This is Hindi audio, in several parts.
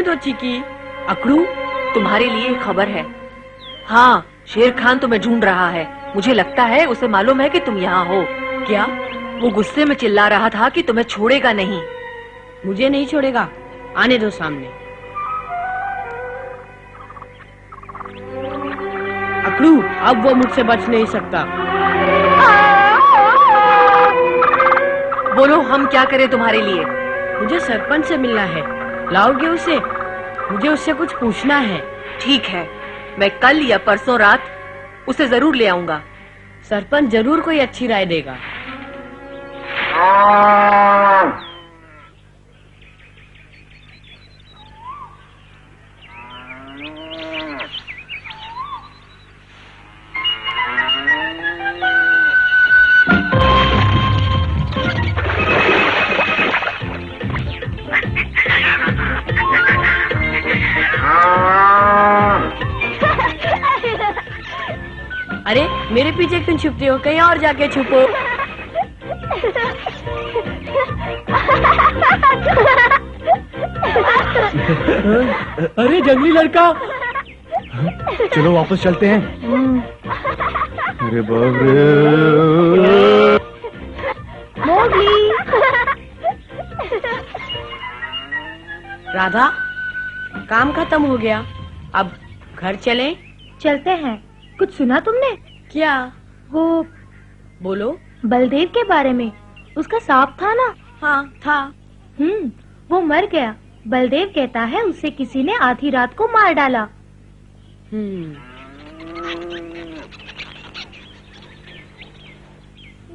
आने दो चिकी। अकड़ू, तुम्हारे लिए खबर है। हाँ, शेर खान तुम्हें ढूंढ रहा है। मुझे लगता है उसे मालूम है कि तुम यहाँ हो। क्या? वो गुस्से में चिल्ला रहा था कि तुम्हें छोड़ेगा नहीं। मुझे नहीं छोड़ेगा, आने दो सामने। अकड़ू, अब वो मुझसे बच नहीं सकता। बोलो, हम क्या करें तुम्हारे लिए? मुझे सरपंच से मिलना है, लाओगे उसे? मुझे उससे कुछ पूछना है। ठीक है, मैं कल या परसों रात उसे जरूर ले आऊंगा। सरपंच जरूर कोई अच्छी राय देगा। अरे, मेरे पीछे क्यों छुपते हो? कहीं और जाके छुपो। अरे जंगली लड़का, चलो वापस चलते हैं। अरे बाप रे। मोगली। राधा, काम खत्म हो गया, अब घर चलें? चलते हैं। कुछ सुना तुमने? क्या? वो बोलो। बलदेव के बारे में। उसका सांप था ना? हाँ था। वो मर गया। बलदेव कहता है उसे किसी ने आधी रात को मार डाला।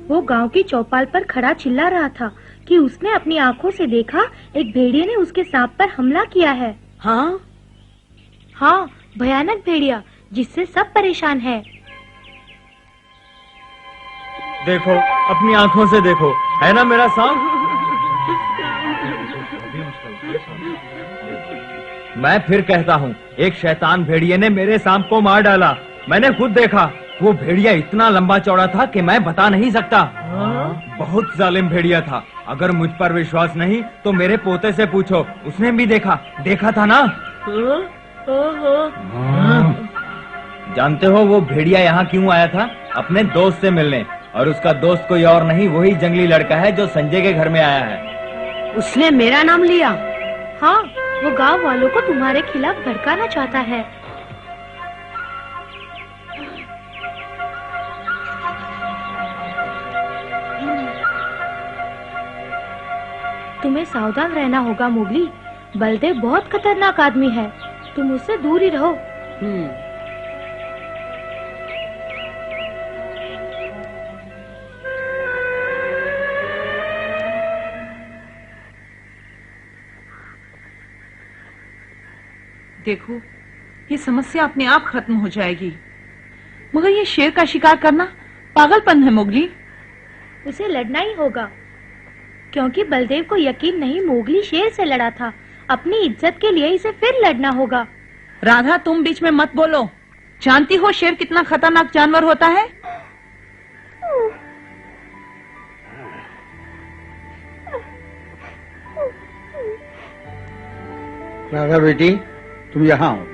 वो गांव की चौपाल पर खड़ा चिल्ला रहा था कि उसने अपनी आंखों से देखा एक भेड़िए ने उसके सांप पर हमला किया है। हाँ? हाँ, भयानक भेड़िया जिससे सब परेशान है। देखो, अपनी आंखों से देखो, है ना मेरा सांप? मैं फिर कहता हूँ, एक शैतान भेड़िए ने मेरे सांप को मार डाला। मैंने खुद देखा। वो भेड़िया इतना लंबा चौड़ा था कि मैं बता नहीं सकता। बहुत जालिम भेड़िया था। अगर मुझ पर विश्वास नहीं तो मेरे पोते से पूछो, उसने भी देखा था ना। जानते हो वो भेड़िया यहाँ क्यों आया था? अपने दोस्त से मिलने। और उसका दोस्त कोई और नहीं, वही जंगली लड़का है जो संजय के घर में आया है। उसने मेरा नाम लिया? हाँ, वो गांव वालों को तुम्हारे खिलाफ भड़काना चाहता है। तुम्हें सावधान रहना होगा मोगली। बलदेव बहुत खतरनाक आदमी है, तुम उससे दूर ही रहो। देखो, ये समस्या अपने आप खत्म हो जाएगी। मगर ये शेर का शिकार करना पागलपन है मोगली। उसे लड़ना ही होगा, क्योंकि बलदेव को यकीन नहीं मोगली शेर से लड़ा था। अपनी इज्जत के लिए इसे फिर लड़ना होगा। राधा, तुम बीच में मत बोलो। जानती हो शेर कितना खतरनाक जानवर होता है? राधा बेटी, तुम यहाँ आओ।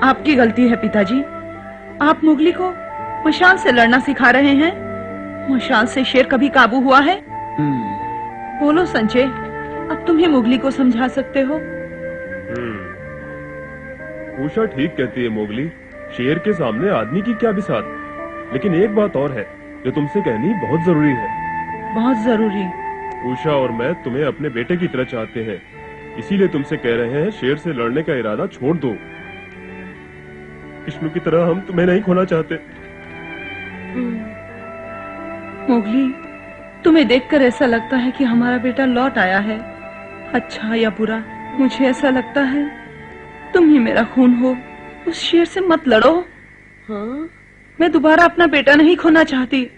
आपकी गलती है पिताजी। आप मुगली को मशाल से लड़ना सिखा रहे हैं। मशाल से शेर कभी काबू हुआ है? बोलो संजय, अब तुम ही मुगली को समझा सकते हो। उषा ठीक कहती है मोगली। शेर के सामने आदमी की क्या बिसात। लेकिन एक बात और है जो तुमसे कहनी बहुत जरूरी है। बहुत जरूरी? उषा और मैं तुम्हें अपने बेटे की तरह चाहते हैं, इसीलिए तुमसे कह रहे हैं शेर से लड़ने का इरादा छोड़ दो। विष्णु की तरह हम तुम्हें नहीं खोना चाहते। मोगली, तुम्हें देखकर ऐसा लगता है कि हमारा बेटा लौट आया है। अच्छा या बुरा, मुझे ऐसा लगता है तुम ही मेरा खून हो। उस शेर से मत लड़ो। हाँ? मैं दोबारा अपना बेटा नहीं खोना चाहती।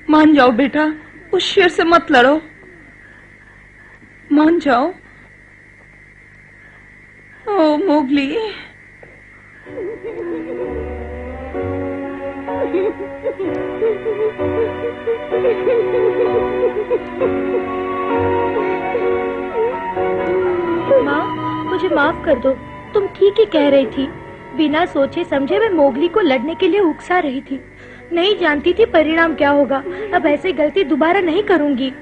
मान जाओ बेटा, उस शेर से मत लड़ो। मान जाओ। ओ मोगली। माँ, मुझे माफ कर दो। तुम ठीक ही कह रही थी। बिना सोचे समझे मैं मोगली को लड़ने के लिए उकसा रही थी। नहीं जानती थी परिणाम क्या होगा। अब ऐसी गलती दोबारा नहीं करूंगी।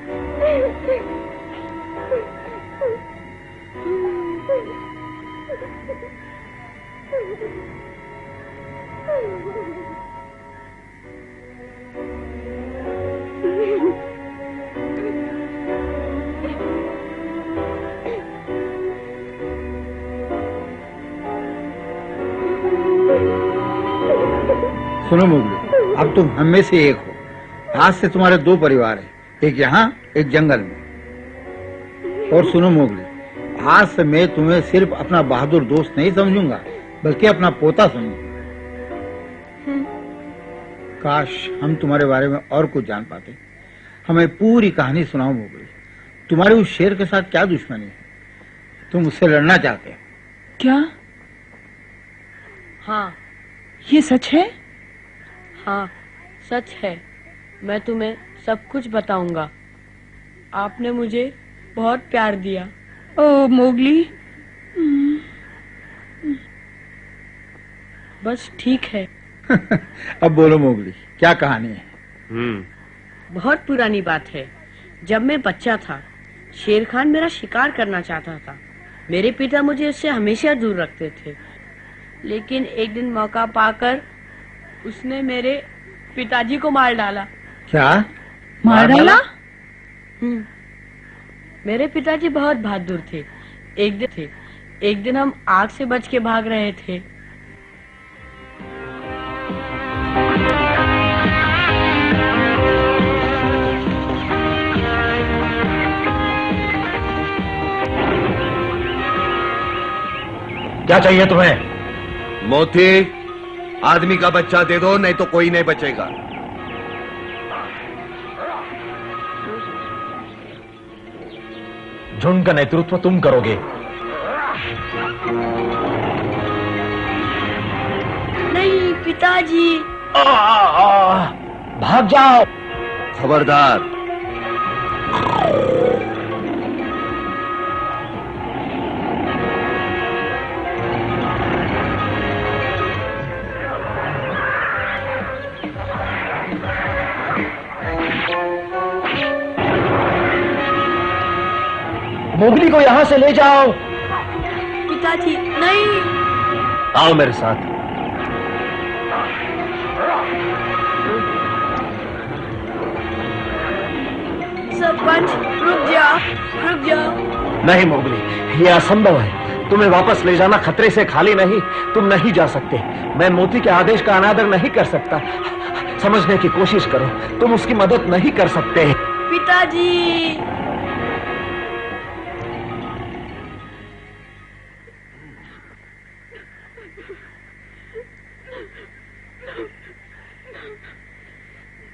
सुनो मोगली, अब तुम हम में से एक हो। आज से तुम्हारे दो परिवार हैं, एक यहाँ एक जंगल में। और सुनो मोगली, आज से मैं तुम्हें सिर्फ अपना बहादुर दोस्त नहीं समझूंगा, बल्कि अपना पोता समझूंगा। काश हम तुम्हारे बारे में और कुछ जान पाते। हमें पूरी कहानी सुनाओ मोगली। तुम्हारे उस शेर के साथ क्या दुश्मनी है? तुम उससे लड़ना चाहते हो? क्या हाँ ये सच है? हाँ सच है। मैं तुम्हें सब कुछ बताऊंगा। आपने मुझे बहुत प्यार दिया। ओ मोगली, बस ठीक है। अब बोलो मोगली, क्या कहानी है? बहुत पुरानी बात है। जब मैं बच्चा था, शेर खान मेरा शिकार करना चाहता था। मेरे पिता मुझे उससे हमेशा दूर रखते थे, लेकिन एक दिन मौका पाकर उसने मेरे पिताजी को मार डाला। क्या? मार डाला? मेरे पिताजी बहुत बहादुर थे। एक दिन हम आग से बच के भाग रहे थे। क्या चाहिए तुम्हें? मोती, आदमी का बच्चा दे दो, नहीं तो कोई नहीं बचेगा। झुंड का नेतृत्व तुम करोगे। नहीं पिताजी। भाग जाओ। खबरदार। मोगली को यहां से ले जाओ। पिताजी नहीं। आओ मेरे साथ। सरपंच रुक जाओ। नहीं मोगली, यह असंभव है। तुम्हें वापस ले जाना खतरे से खाली नहीं। तुम नहीं जा सकते। मैं मोती के आदेश का अनादर नहीं कर सकता। समझने की कोशिश करो, तुम उसकी मदद नहीं कर सकते। पिताजी।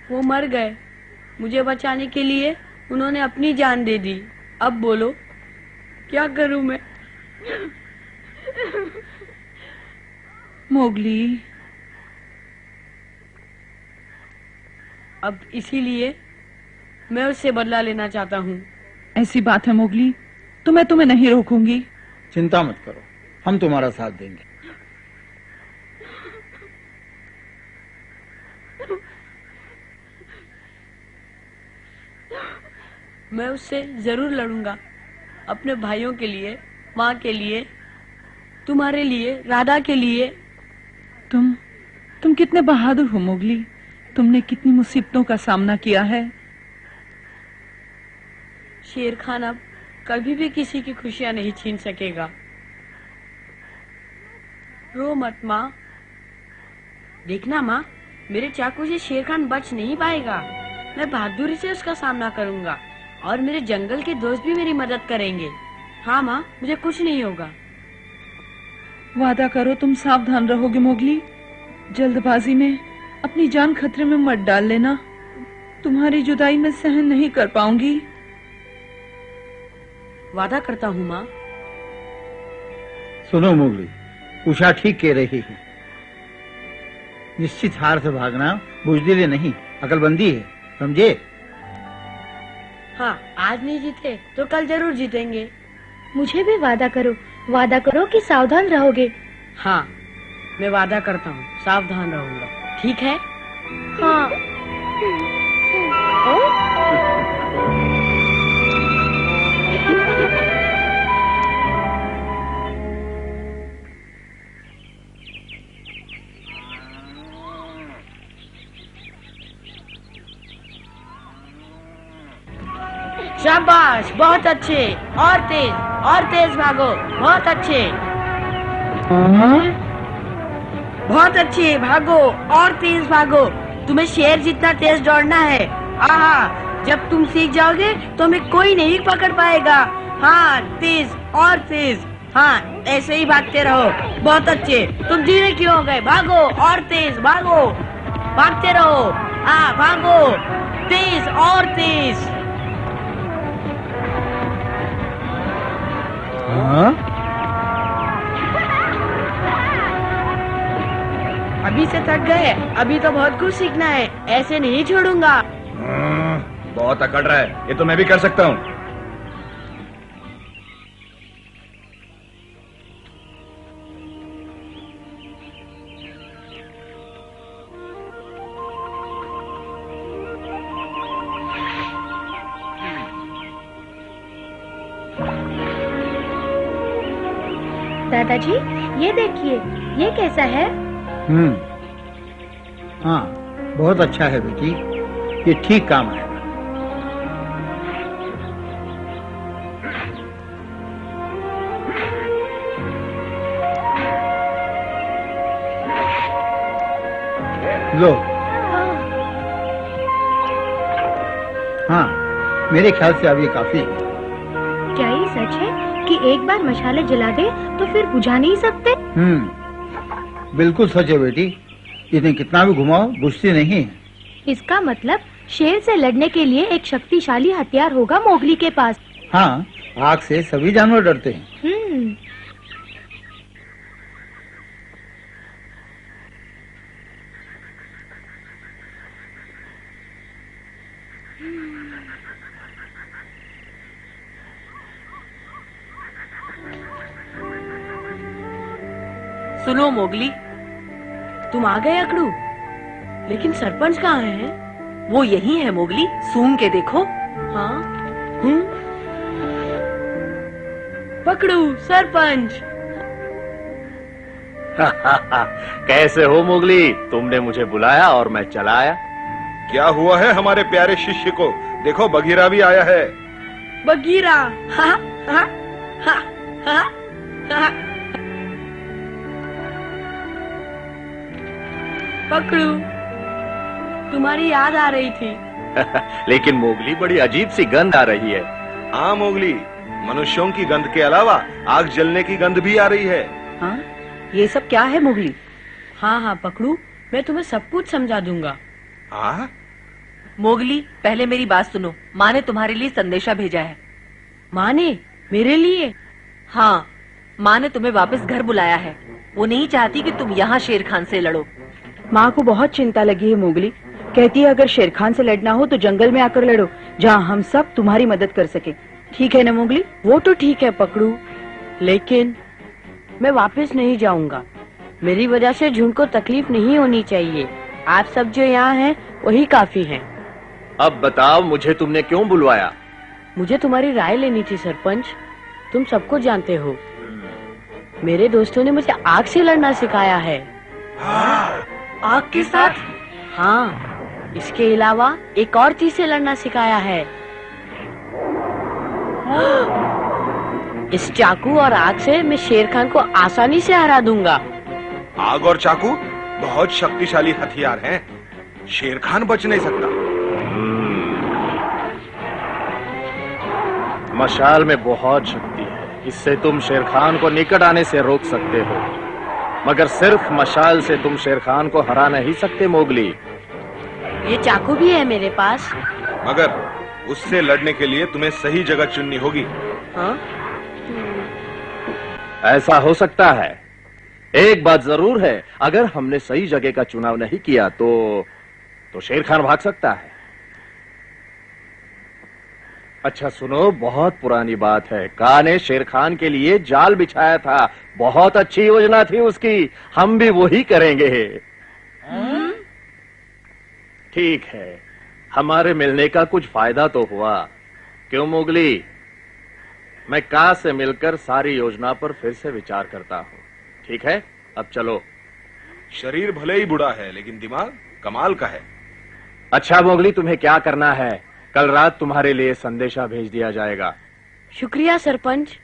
वो मर गए। मुझे बचाने के लिए उन्होंने अपनी जान दे दी। अब बोलो क्या करूं मैं? मोगली, अब इसीलिए मैं उससे बदला लेना चाहता हूँ। ऐसी बात है मोगली, तो मैं तुम्हें नहीं रोकूंगी। चिंता मत करो, हम तुम्हारा साथ देंगे। मैं उससे जरूर लड़ूंगा, अपने भाइयों के लिए, माँ के लिए, तुम्हारे लिए, राधा के लिए। तुम कितने बहादुर हो मोगली। तुमने कितनी मुसीबतों का सामना किया है। शेर खान अब कभी भी किसी की खुशियां नहीं छीन सकेगा। रो मत माँ। देखना माँ, मेरे चाकू से शेर खान बच नहीं पाएगा। मैं बहादुरी से उसका सामना करूंगा और मेरे जंगल के दोस्त भी मेरी मदद करेंगे। हाँ माँ, मुझे कुछ नहीं होगा। वादा करो तुम सावधान रहोगे मोगली। जल्दबाजी में अपनी जान खतरे में मत डाल लेना। तुम्हारी जुदाई मैं सहन नहीं कर पाऊंगी। वादा करता हूँ माँ। सुनो मोगली, उषा ठीक कह रही है। निश्चित हार से भागना बुजदिली नहीं, अकलबंदी है, समझे? हाँ, आज नहीं जीते तो कल जरूर जीतेंगे। मुझे भी वादा करो कि सावधान रहोगे। हाँ, मैं वादा करता हूँ, सावधान रहूंगा। ठीक है? हाँ। शाबाश, बहुत अच्छे, और तेज भागो, बहुत अच्छे, बहुत अच्छे, भागो और तेज भागो। तुम्हें शेर जितना तेज दौड़ना है। आहा, जब तुम सीख जाओगे तो हमें कोई नहीं पकड़ पाएगा। हाँ, तेज और तेज, हाँ, ऐसे ही भागते रहो। बहुत अच्छे, तुम धीरे क्यों हो गए? भागो और तेज भागो, भागते रहो। हाँ, भागो, तेज और तेज। हाँ? अभी से थक गए, अभी तो बहुत कुछ सीखना है, ऐसे नहीं छोड़ूंगा। बहुत अकड़ रहा है, ये तो मैं भी कर सकता हूँ। दादाजी, ये देखिए, ये कैसा है? हाँ, बहुत अच्छा है बेटी, ये ठीक काम आएगा। लो। हाँ, मेरे ख्याल से अब ये काफी है। क्या ये सच है कि एक बार मशाले जला दे तो फिर बुझा नहीं सकते? बिल्कुल सच है बेटी, इन्हें कितना भी घुमाओ बुझती नहीं है। इसका मतलब शेर से लड़ने के लिए एक शक्तिशाली हथियार होगा मोगली के पास। हाँ, आग से सभी जानवर डरते हैं। सुनो मोगली, तुम आ गए अकड़ू, लेकिन सरपंच कहाँ है? वो यही है मोगली, सूंघ के देखो। हाँ, पकड़ू सरपंच। कैसे हो मोगली? तुमने मुझे बुलाया और मैं चला आया। क्या हुआ है हमारे प्यारे शिष्य को? देखो, बगीरा भी आया है। बगीरा? हाँ, हाँ, हाँ, हाँ, हाँ। पकड़ू, तुम्हारी याद आ रही थी। लेकिन मोगली, बड़ी अजीब सी गंध आ रही है। हाँ मोगली, मनुष्यों की गंध के अलावा आग जलने की गंध भी आ रही है। हाँ, ये सब क्या है मोगली? हाँ हाँ पकड़ू, मैं तुम्हें सब कुछ समझा दूंगा। हाँ? मोगली, पहले मेरी बात सुनो। माँ ने तुम्हारे लिए संदेशा भेजा है। माँ ने? मेरे लिए? हाँ, माँ ने तुम्हें वापस घर बुलाया है। वो नहीं चाहती कि तुम यहाँ शेर खान से लड़ो। माँ को बहुत चिंता लगी है मोगली, कहती है अगर शेर खान से लड़ना हो तो जंगल में आकर लड़ो, जहाँ हम सब तुम्हारी मदद कर सके। ठीक है ना मोगली? वो तो ठीक है पकड़ू, लेकिन मैं वापस नहीं जाऊंगा। मेरी वजह से झुंड को तकलीफ नहीं होनी चाहिए। आप सब जो यहाँ हैं वही काफी हैं। अब बताओ, मुझे तुमने क्यों बुलवाया? मुझे तुम्हारी राय लेनी थी सरपंच। तुम सबको जानते हो, मेरे दोस्तों ने मुझे आग से लड़ना सिखाया है। आग के साथ? हाँ, इसके अलावा एक और चीज से लड़ना सिखाया है। इस चाकू और आग से मैं शेर खान को आसानी से हरा दूंगा। आग और चाकू बहुत शक्तिशाली हथियार हैं। शेर खान बच नहीं सकता। मशाल में बहुत शक्ति है, इससे तुम शेर खान को निकट आने से रोक सकते हो, मगर सिर्फ मशाल से तुम शेर खान को हरा नहीं सकते मोगली। ये चाकू भी है मेरे पास, मगर उससे लड़ने के लिए तुम्हें सही जगह चुननी होगी। हाँ? ऐसा हो सकता है, एक बात जरूर है, अगर हमने सही जगह का चुनाव नहीं किया तो शेर खान भाग सकता है। अच्छा सुनो, बहुत पुरानी बात है, का ने शेर खान के लिए जाल बिछाया था। बहुत अच्छी योजना थी उसकी, हम भी वही करेंगे। ठीक है, हमारे मिलने का कुछ फायदा तो हुआ। क्यों मोगली? मैं का से मिलकर सारी योजना पर फिर से विचार करता हूं। ठीक है, अब चलो। शरीर भले ही बुढ़ा है लेकिन दिमाग कमाल का है। अच्छा मोगली, तुम्हें क्या करना है? कल रात तुम्हारे लिए संदेशा भेज दिया जाएगा। शुक्रिया सरपंच।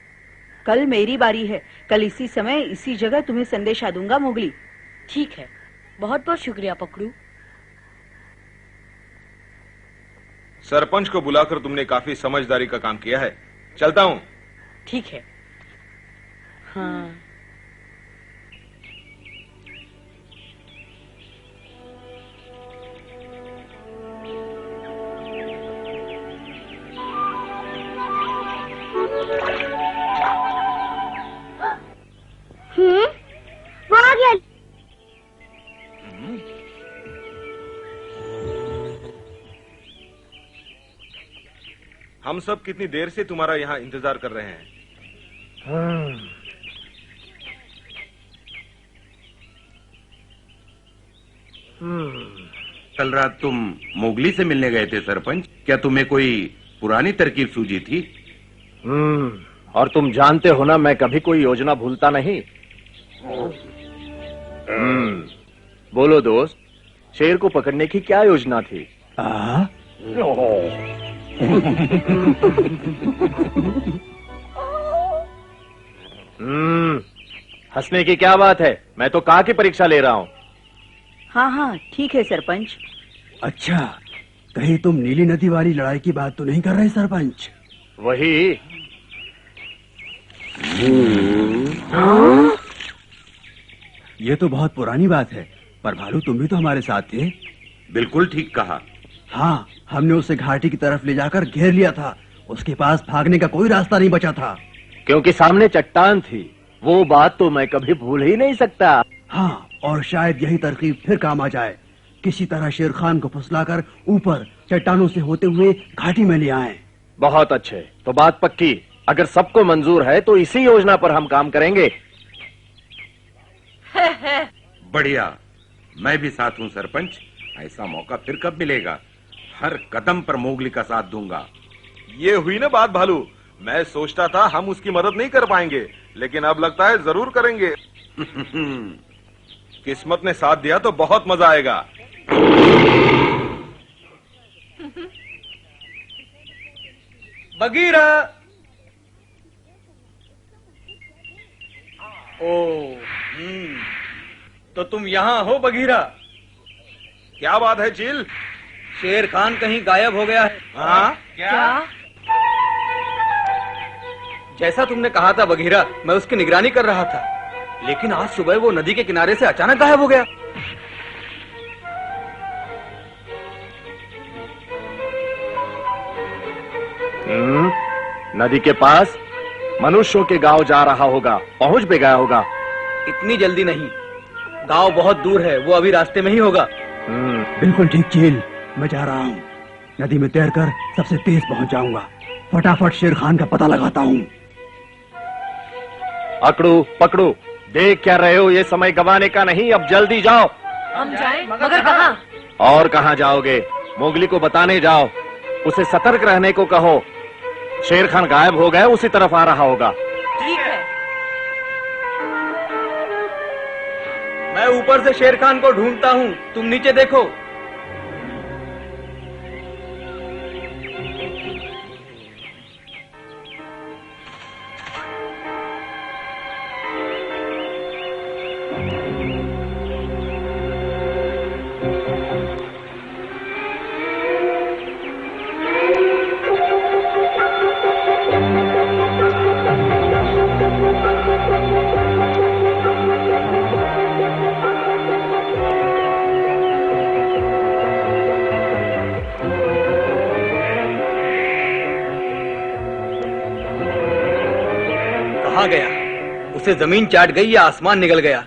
कल मेरी बारी है, कल इसी समय इसी जगह तुम्हें संदेशा दूंगा मोगली। ठीक है, बहुत बहुत शुक्रिया पकड़ू। सरपंच को बुलाकर तुमने काफी समझदारी का काम किया है। चलता हूं। ठीक है। हाँ। वो आ गया। हम सब कितनी देर से तुम्हारा यहाँ इंतजार कर रहे हैं। कल रात तुम मोगली से मिलने गए थे सरपंच, क्या तुम्हें कोई पुरानी तरकीब सूझी थी? और तुम जानते हो ना, मैं कभी कोई योजना भूलता नहीं। बोलो दोस्त, शेर को पकड़ने की क्या योजना थी? हंसने की क्या बात है? मैं तो का की परीक्षा ले रहा हूँ। हाँ हाँ ठीक है सरपंच। अच्छा, कहीं तुम नीली नदी वाली लड़ाई की बात तो नहीं कर रहे सरपंच? वही। ये तो बहुत पुरानी बात है, पर भालू तुम भी तो हमारे साथ थे। बिल्कुल ठीक कहा। हाँ, हमने उसे घाटी की तरफ ले जाकर घेर लिया था। उसके पास भागने का कोई रास्ता नहीं बचा था, क्योंकि सामने चट्टान थी। वो बात तो मैं कभी भूल ही नहीं सकता। हाँ, और शायद यही तरकीब फिर काम आ जाए। किसी तरह शेर खान को फुसलाकर ऊपर चट्टानों से होते हुए घाटी में ले आए। बहुत अच्छे, तो बात पक्की। अगर सबको मंजूर है तो इसी योजना पर हम काम करेंगे। बढ़िया, मैं भी साथ हूँ सरपंच। ऐसा मौका फिर कब मिलेगा? हर कदम पर मोगली का साथ दूंगा। ये हुई ना बात भालू। मैं सोचता था हम उसकी मदद नहीं कर पाएंगे, लेकिन अब लगता है जरूर करेंगे। किस्मत ने साथ दिया तो बहुत मजा आएगा। बगीरा। तो तुम यहाँ हो बगीरा? क्या बात है चील? शेर खान कहीं गायब हो गया है। हाँ? क्या? जैसा तुमने कहा था बगीरा, मैं उसकी निगरानी कर रहा था, लेकिन आज सुबह वो नदी के किनारे से अचानक गायब हो गया। नदी के पास मनुष्यों के गांव जा रहा होगा, पहुंच भी गया होगा। इतनी जल्दी नहीं, गांव बहुत दूर है, वो अभी रास्ते में ही होगा। बिल्कुल ठीक चील, मैं जा रहा हूँ। नदी में तैरकर सबसे तेज पहुँच जाऊंगा। फटाफट शेर खान का पता लगाता हूँ। अकड़ू पकड़ू, देख क्या रहे हो? ये समय गंवाने का नहीं, अब जल्दी जाओ। हम जाएं? मगर कहाँ? और कहाँ जाओगे? मोगली को बताने जाओ, उसे सतर्क रहने को कहो। शेर खान गायब हो गए, उसी तरफ आ रहा होगा। ठीक है। मैं ऊपर से शेर खान को ढूंढता हूँ, तुम नीचे देखो। कहाँ गया? उसे जमीन चाट गई या आसमान निगल गया?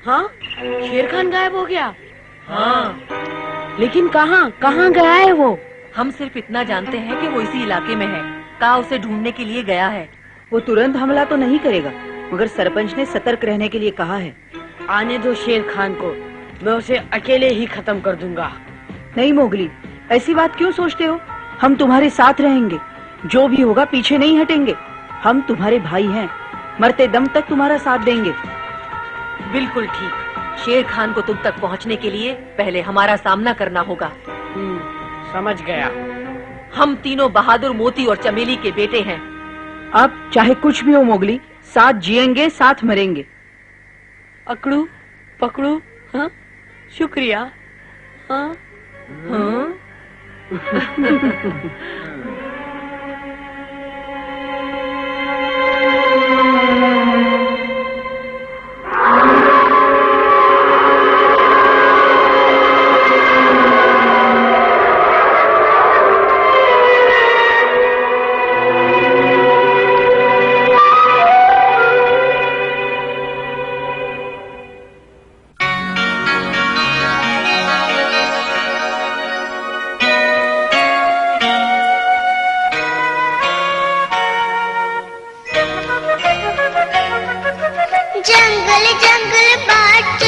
हाँ, शेर खान गायब हो गया। हाँ, लेकिन कहाँ कहाँ गया है वो? हम सिर्फ इतना जानते हैं कि वो इसी इलाके में है। का उसे ढूंढने के लिए गया है। वो तुरंत हमला तो नहीं करेगा, मगर सरपंच ने सतर्क रहने के लिए कहा है। आने दो शेर खान को, मैं उसे अकेले ही खत्म कर दूंगा। नहीं मोगली, ऐसी बात क्यों सोचते हो? हम तुम्हारे साथ रहेंगे, जो भी होगा पीछे नहीं हटेंगे। हम तुम्हारे भाई हैं, मरते दम तक तुम्हारा साथ देंगे। बिल्कुल ठीक। शेर खान को तुम तक पहुंचने के लिए पहले हमारा सामना करना होगा। समझ गया। हम तीनों बहादुर मोती और चमेली के बेटे हैं। अब चाहे कुछ भी हो मोगली, साथ जिएंगे साथ मरेंगे। अकड़ू पकड़ू। हाँ, शुक्रिया। हाँ, हाँ? जंगल जंगल बाट